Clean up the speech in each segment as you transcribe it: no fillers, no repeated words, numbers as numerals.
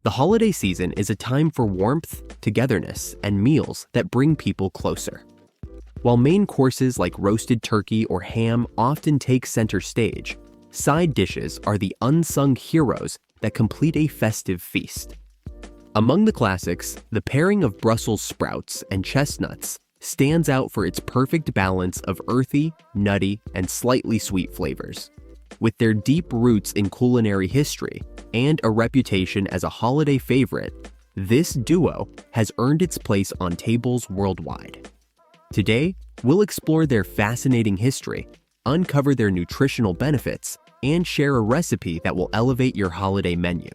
The holiday season is a time for warmth, togetherness, and meals that bring people closer. While main courses like roasted turkey or ham often take center stage, side dishes are the unsung heroes that complete a festive feast. Among the classics, the pairing of Brussels sprouts and chestnuts stands out for its perfect balance of earthy, nutty, and slightly sweet flavors. With their deep roots in culinary history and a reputation as a holiday favorite, this duo has earned its place on tables worldwide. Today, we'll explore their fascinating history, uncover their nutritional benefits, and share a recipe that will elevate your holiday menu.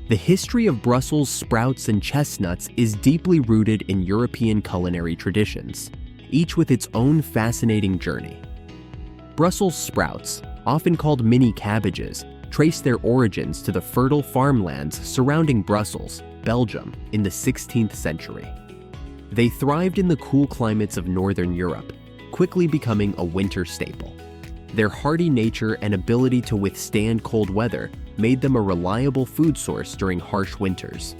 The history of Brussels sprouts and chestnuts is deeply rooted in European culinary traditions, each with its own fascinating journey. Brussels sprouts, often called mini cabbages, trace their origins to the fertile farmlands surrounding Brussels, Belgium, in the 16th century. They thrived in the cool climates of Northern Europe, quickly becoming a winter staple. Their hardy nature and ability to withstand cold weather made them a reliable food source during harsh winters.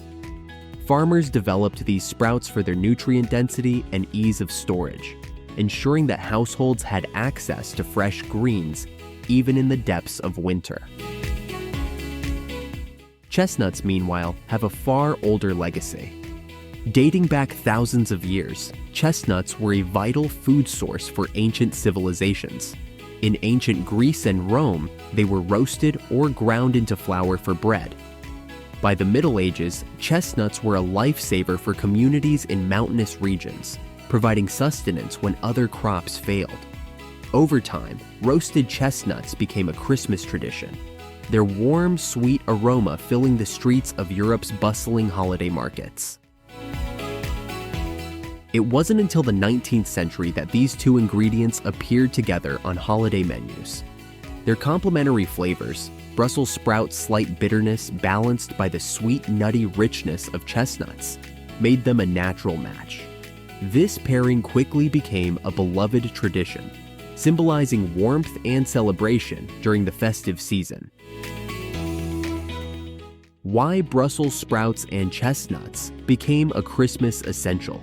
Farmers developed these sprouts for their nutrient density and ease of storage, ensuring that households had access to fresh greens even in the depths of winter. Chestnuts, meanwhile, have a far older legacy. Dating back thousands of years, chestnuts were a vital food source for ancient civilizations. In ancient Greece and Rome, they were roasted or ground into flour for bread. By the Middle Ages, chestnuts were a lifesaver for communities in mountainous regions, providing sustenance when other crops failed. Over time, roasted chestnuts became a Christmas tradition, their warm, sweet aroma filling the streets of Europe's bustling holiday markets. It wasn't until the 19th century that these two ingredients appeared together on holiday menus. Their complementary flavors, Brussels sprouts' slight bitterness balanced by the sweet, nutty richness of chestnuts, made them a natural match. This pairing quickly became a beloved tradition, symbolizing warmth and celebration during the festive season. Why Brussels sprouts and chestnuts became a Christmas essential.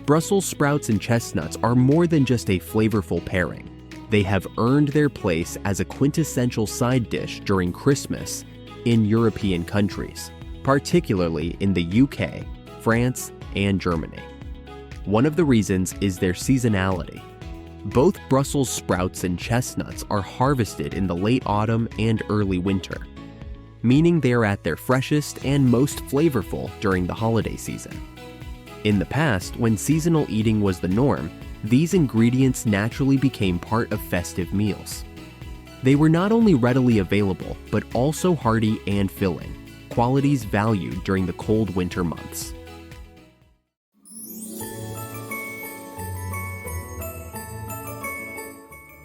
Brussels sprouts and chestnuts are more than just a flavorful pairing. They have earned their place as a quintessential side dish during Christmas in European countries, particularly in the UK, France, and Germany. One of the reasons is their seasonality. Both Brussels sprouts and chestnuts are harvested in the late autumn and early winter, meaning they are at their freshest and most flavorful during the holiday season. In the past, when seasonal eating was the norm, these ingredients naturally became part of festive meals. They were not only readily available, but also hearty and filling, qualities valued during the cold winter months.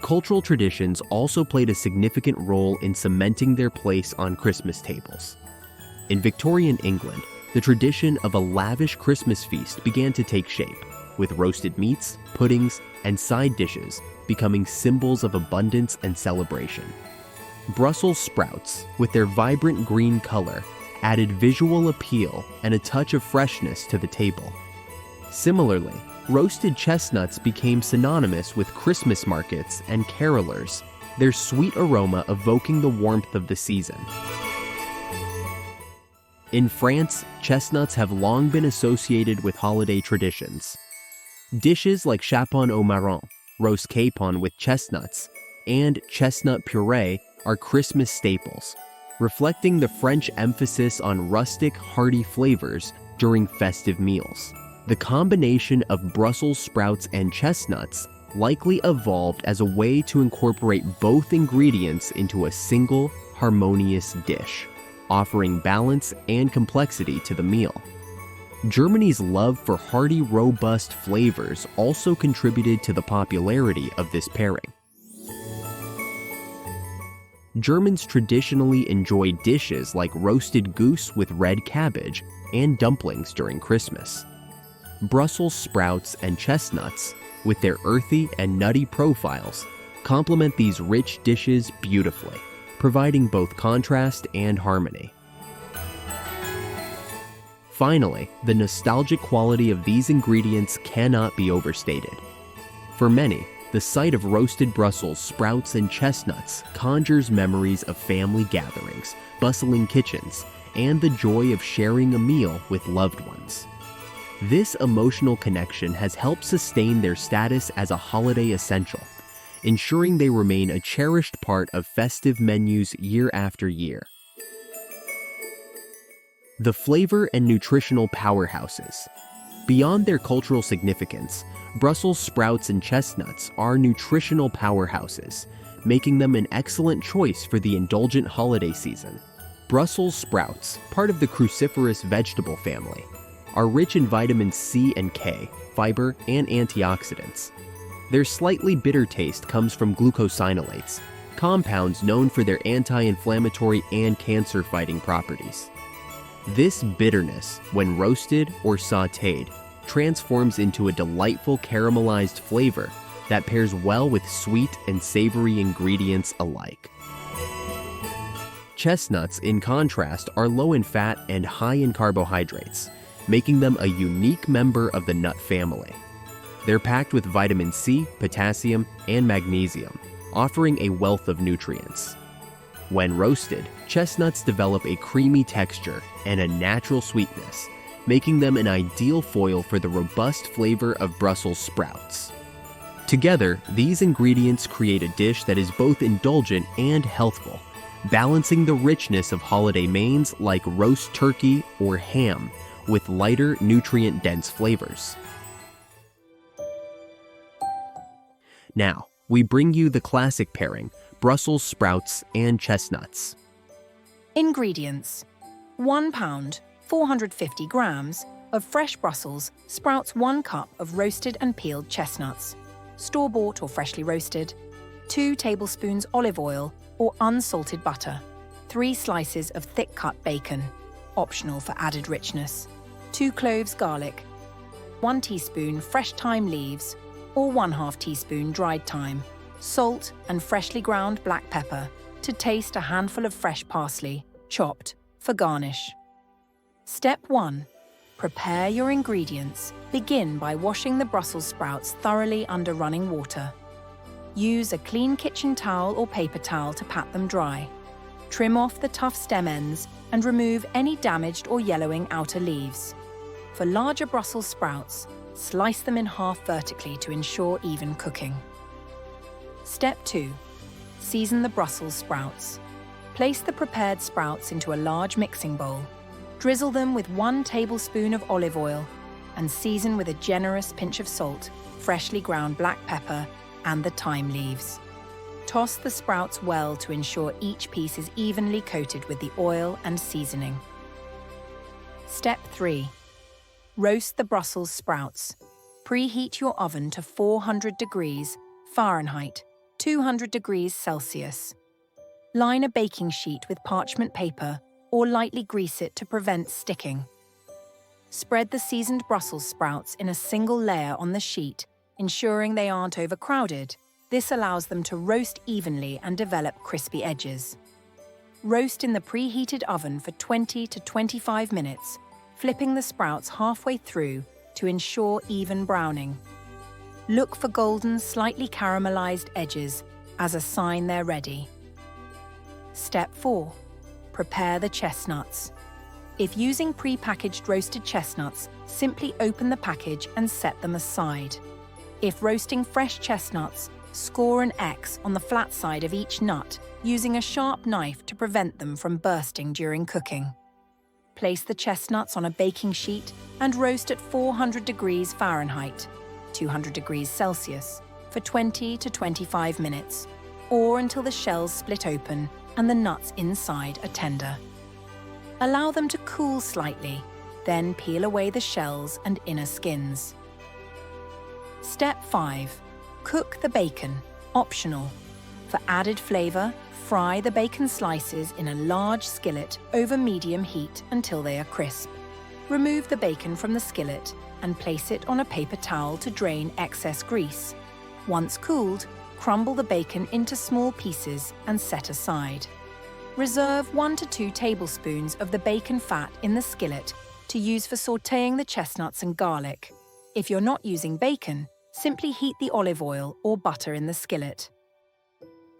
Cultural traditions also played a significant role in cementing their place on Christmas tables. In Victorian England, the tradition of a lavish Christmas feast began to take shape, with roasted meats, puddings, and side dishes becoming symbols of abundance and celebration. Brussels sprouts, with their vibrant green color, added visual appeal and a touch of freshness to the table. Similarly, roasted chestnuts became synonymous with Christmas markets and carolers, their sweet aroma evoking the warmth of the season. In France, chestnuts have long been associated with holiday traditions. Dishes like chapon au marron, roast capon with chestnuts, and chestnut puree are Christmas staples, reflecting the French emphasis on rustic, hearty flavors during festive meals. The combination of Brussels sprouts and chestnuts likely evolved as a way to incorporate both ingredients into a single, harmonious dish, offering balance and complexity to the meal. Germany's love for hearty, robust flavors also contributed to the popularity of this pairing. Germans traditionally enjoy dishes like roasted goose with red cabbage and dumplings during Christmas. Brussels sprouts and chestnuts, with their earthy and nutty profiles, complement these rich dishes beautifully, providing both contrast and harmony. Finally, the nostalgic quality of these ingredients cannot be overstated. For many, the sight of roasted Brussels sprouts and chestnuts conjures memories of family gatherings, bustling kitchens, and the joy of sharing a meal with loved ones. This emotional connection has helped sustain their status as a holiday essential, ensuring they remain a cherished part of festive menus year after year. The flavor and nutritional powerhouses. Beyond their cultural significance, Brussels sprouts and chestnuts are nutritional powerhouses, making them an excellent choice for the indulgent holiday season. Brussels sprouts, part of the cruciferous vegetable family, are rich in vitamins C and K, fiber, and antioxidants. Their slightly bitter taste comes from glucosinolates, compounds known for their anti-inflammatory and cancer-fighting properties. This bitterness, when roasted or sautéed, transforms into a delightful caramelized flavor that pairs well with sweet and savory ingredients alike. Chestnuts, in contrast, are low in fat and high in carbohydrates, making them a unique member of the nut family. They're packed with vitamin C, potassium, and magnesium, offering a wealth of nutrients. When roasted, chestnuts develop a creamy texture and a natural sweetness, making them an ideal foil for the robust flavor of Brussels sprouts. Together, these ingredients create a dish that is both indulgent and healthful, balancing the richness of holiday mains like roast turkey or ham with lighter, nutrient-dense flavors. Now, we bring you the classic pairing, Brussels sprouts and chestnuts. Ingredients: 1 pound, 450 grams of fresh Brussels sprouts, 1 cup of roasted and peeled chestnuts, store-bought or freshly roasted, 2 tablespoons olive oil or unsalted butter, 3 slices of thick-cut bacon, optional for added richness, 2 cloves garlic, 1 teaspoon fresh thyme leaves or 1/2 teaspoon dried thyme, salt and freshly ground black pepper, to taste a handful of fresh parsley, chopped, for garnish. Step 1. Prepare your ingredients. Begin by washing the Brussels sprouts thoroughly under running water. Use a clean kitchen towel or paper towel to pat them dry. Trim off the tough stem ends and remove any damaged or yellowing outer leaves. For larger Brussels sprouts, slice them in half vertically to ensure even cooking. Step 2. Season the Brussels sprouts. Place the prepared sprouts into a large mixing bowl. Drizzle them with 1 tablespoon of olive oil and season with a generous pinch of salt, freshly ground black pepper, and the thyme leaves. Toss the sprouts well to ensure each piece is evenly coated with the oil and seasoning. Step 3. Roast the Brussels sprouts. Preheat your oven to 400 degrees Fahrenheit, 200 degrees Celsius. Line a baking sheet with parchment paper or lightly grease it to prevent sticking. Spread the seasoned Brussels sprouts in a single layer on the sheet, ensuring they aren't overcrowded. This allows them to roast evenly and develop crispy edges. Roast in the preheated oven for 20 to 25 minutes, flipping the sprouts halfway through to ensure even browning. Look for golden, slightly caramelized edges as a sign they're ready. Step 4. Prepare the chestnuts. If using pre-packaged roasted chestnuts, simply open the package and set them aside. If roasting fresh chestnuts, score an X on the flat side of each nut using a sharp knife to prevent them from bursting during cooking. Place the chestnuts on a baking sheet and roast at 400 degrees Fahrenheit, 200 degrees Celsius, for 20 to 25 minutes, or until the shells split open and the nuts inside are tender. Allow them to cool slightly, then peel away the shells and inner skins. Step 5. Cook the bacon, optional. For added flavor, Fry the bacon slices in a large skillet over medium heat until they are crisp. Remove the bacon from the skillet and place it on a paper towel to drain excess grease. Once cooled, crumble the bacon into small pieces and set aside. Reserve 1 to 2 tablespoons of the bacon fat in the skillet to use for sautéing the chestnuts and garlic. If you're not using bacon, simply heat the olive oil or butter in the skillet.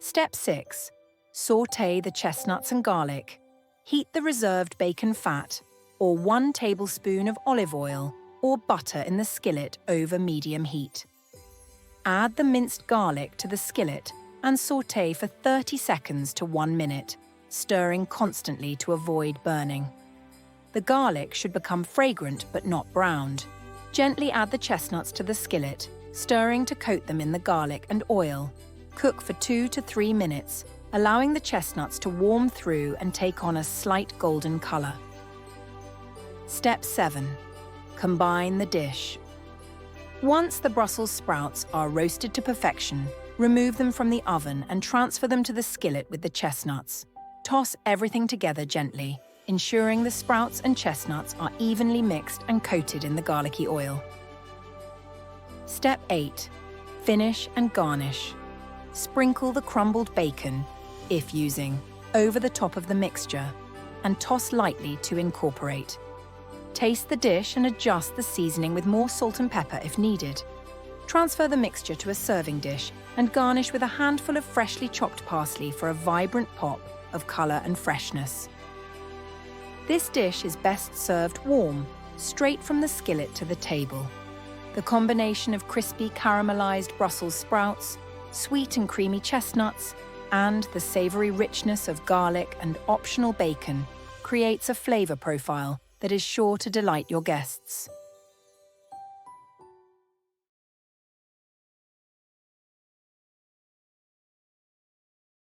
Step 6. Sauté the chestnuts and garlic. Heat the reserved bacon fat, or 1 tablespoon of olive oil or butter in the skillet over medium heat. Add the minced garlic to the skillet and sauté for 30 seconds to 1 minute, stirring constantly to avoid burning. The garlic should become fragrant but not browned. Gently add the chestnuts to the skillet, stirring to coat them in the garlic and oil. Cook for 2 to 3 minutes, allowing the chestnuts to warm through and take on a slight golden color. Step 7. Combine the dish. Once the Brussels sprouts are roasted to perfection, remove them from the oven and transfer them to the skillet with the chestnuts. Toss everything together gently, ensuring the sprouts and chestnuts are evenly mixed and coated in the garlicky oil. Step 8. Finish and garnish. Sprinkle the crumbled bacon, if using, over the top of the mixture and toss lightly to incorporate. Taste the dish and adjust the seasoning with more salt and pepper if needed. Transfer the mixture to a serving dish and garnish with a handful of freshly chopped parsley for a vibrant pop of color and freshness. This dish is best served warm, straight from the skillet to the table. The combination of crispy caramelized Brussels sprouts, sweet and creamy chestnuts, and the savory richness of garlic and optional bacon creates a flavor profile that is sure to delight your guests.